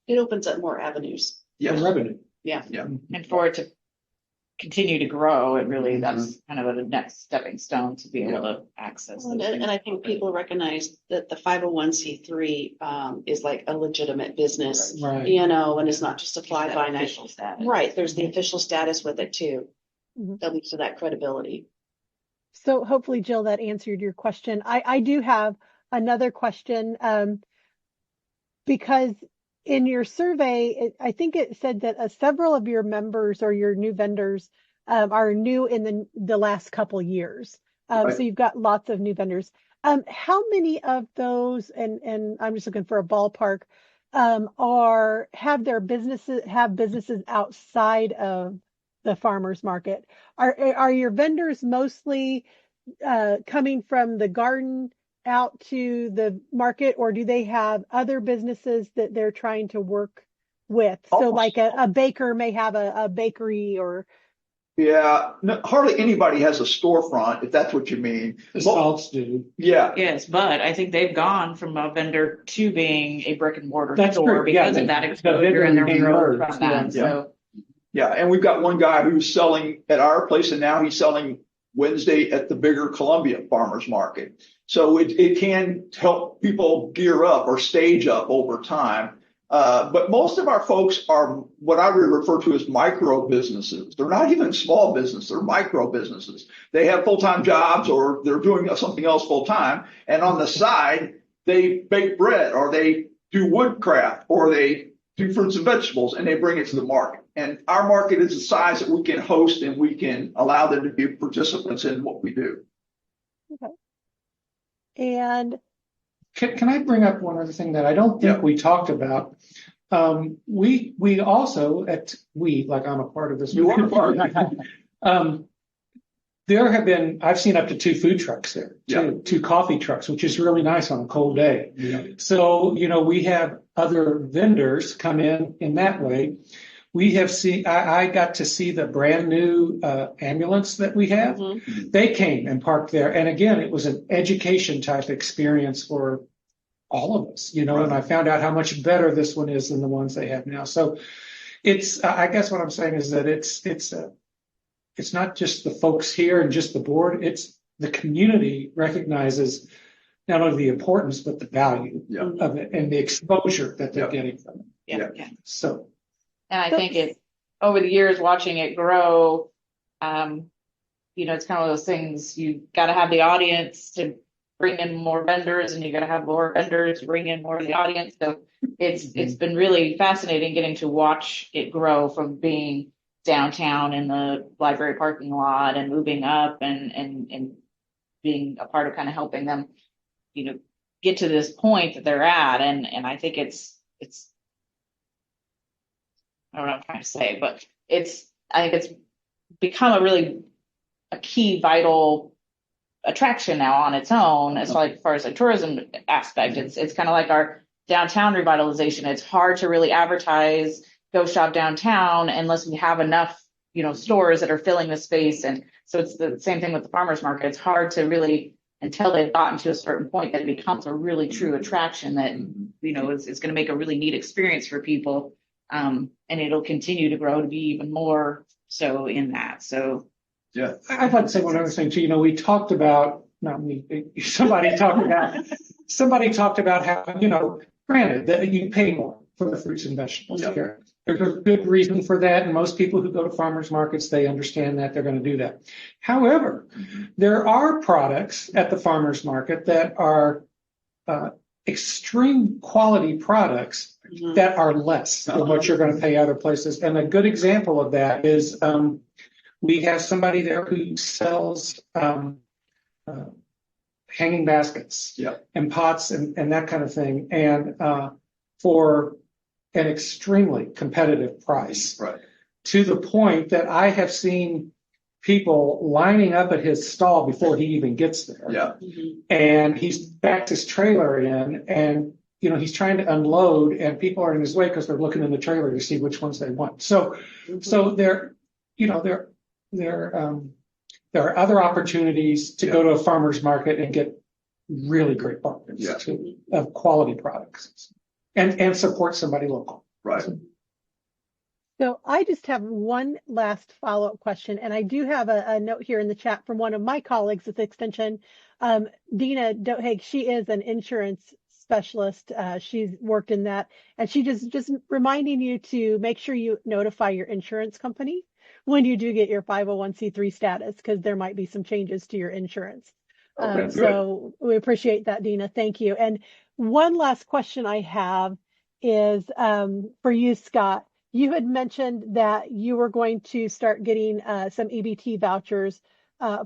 It opens up more avenues. Yes. Revenue. Yeah. And for it to continue to grow, it really, that's kind of a next stepping stone to be able to access. And I think people recognize that the 501c3 is like a legitimate business, Right. and it's not just a fly-by night. Official status. Right. There's the official status with it too. Mhm. That leads to that credibility. So hopefully, Jill, that answered your question. I do have another question because in your survey, I think it said that several of your members or your new vendors are new in the last couple years. Right. So you've got lots of new vendors. How many of those, and I'm just looking for a ballpark, have businesses outside of the farmers market? Are your vendors mostly coming from the garden out to the market, or do they have other businesses that they're trying to work with? So like a baker may have a bakery or. Yeah, no, hardly anybody has a storefront, if that's what you mean. The salts do. Yeah. Yes, but I think they've gone from a vendor to being a brick and mortar That's store true. because Yeah, of that the exposure vendor and their became growth merged. from that. Yeah. So Yeah, and we've got one guy who's selling at our place, and now he's selling Wednesday at the bigger Columbia Farmers Market. So it can help people gear up or stage up over time. But most of our folks are what I would refer to as micro businesses. They're not even small business, they're micro businesses. They have full-time jobs or they're doing something else full-time. And on the side, they bake bread or they do woodcraft or they do fruits and vegetables and they bring it to the market. And our market is the size that we can host and we can allow them to be participants in what we do. Okay. And Can I bring up one other thing that I don't think we talked about? We also like I'm a part of this. You are a part. There have been, I've seen up to 2 food trucks there, two coffee trucks, which is really nice on a cold day. Yeah. So, we have other vendors come in that way. We have seen, I got to see the brand new ambulance that we have. Mm-hmm. They came and parked there. And again, it was an education type experience for all of us, Right. and I found out how much better this one is than the ones they have now. So it's, I guess what I'm saying is that it's not just the folks here and just the board, it's the community recognizes not only the importance, but the value of it and the exposure that they're getting from it. yeah. So. And I think over the years, watching it grow, it's kind of those things, you got to have the audience to bring in more vendors and you got to have more vendors to bring in more of the audience. So it's been really fascinating getting to watch it grow from being downtown in the library parking lot and moving up and being a part of kind of helping them, get to this point that they're at. And I think it's I don't know what I'm trying to say, but I think it's become a key vital attraction now on its own as far as the tourism aspect. It's kind of like our downtown revitalization. It's hard to really advertise, go shop downtown unless we have enough, stores that are filling the space. And so it's the same thing with the farmers market. It's hard to really, until they've gotten to a certain point, that it becomes a really true attraction that, is going to make a really neat experience for people. And it'll continue to grow to be even more so in that. So, yeah, I'd like to say one other thing too. We talked about, not me, somebody talked about how, granted that you pay more for the fruits and vegetables here. There's a good reason for that. And most people who go to farmers markets, they understand that they're going to do that. However, there are products at the farmers market that are extreme quality products that are less than what you're going to pay other places. And a good example of that is we have somebody there who sells hanging baskets and pots and that kind of thing, and for an extremely competitive price, Right. to the point that I have seen people lining up at his stall before he even gets there. Yeah. And he's backed his trailer in, and he's trying to unload, and people are in his way because they're looking in the trailer to see which ones they want. So there are other opportunities to go to a farmer's market and get really great bargains of quality products and support somebody local. Right. So I just have one last follow-up question, and I do have a note here in the chat from one of my colleagues at the extension, Dina Dohag. She is an insurance specialist. She's worked in that, and she just reminding you to make sure you notify your insurance company when you do get your 501c3 status, because there might be some changes to your insurance. So we appreciate that, Dina. Thank you. And one last question I have is for you, Scott. You had mentioned that you were going to start getting some EBT vouchers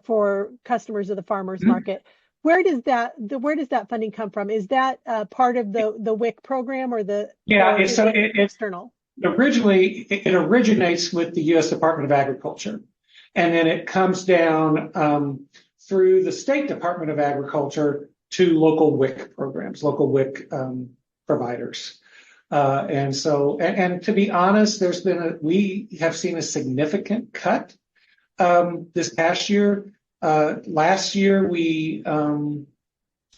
for customers of the farmers market. Where does that funding come from? Is that part of the WIC program or the it's external? Originally, it originates with the U.S. Department of Agriculture, and then it comes down through the State Department of Agriculture to local WIC programs, local WIC providers. And to be honest, we have seen a significant cut this past year. Last year, we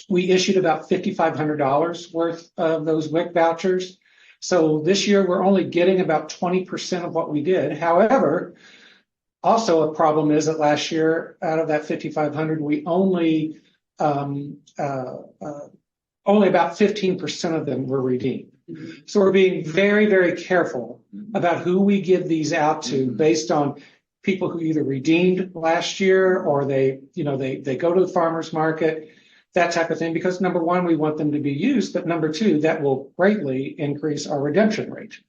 issued about $5,500 worth of those WIC vouchers. So this year, we're only getting about 20% of what we did. However, also a problem is that last year, out of that $5,500, we only about 15% of them were redeemed. So we're being very, very careful about who we give these out to based on people who either redeemed last year or they go to the farmer's market, that type of thing, because number one, we want them to be used, but number two, that will greatly increase our redemption rate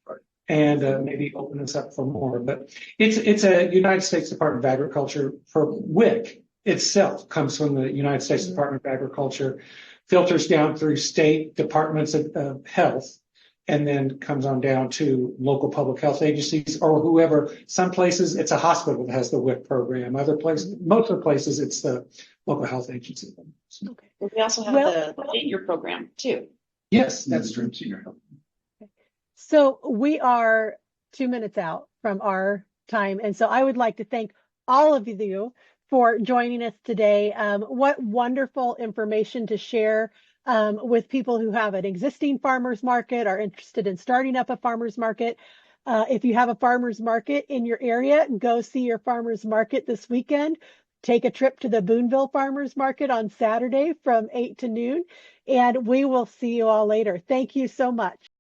and maybe open us up for more. But it's a United States Department of Agriculture for WIC itself comes from the United States Department of Agriculture, filters down through state departments of health, and then comes on down to local public health agencies or whoever. Some places it's a hospital that has the WIC program. Other places, most of the places, it's the local health agency. Okay. We also have the 8-year program too. Yes, that's true. Senior health. So we are 2 minutes out from our time, and so I would like to thank all of you for joining us today. What wonderful information to share with people who have an existing farmers market, are interested in starting up a farmers market. If you have a farmers market in your area, go see your farmers market this weekend. Take a trip to the Boonville Farmers Market on Saturday from 8 to noon, and we will see you all later. Thank you so much.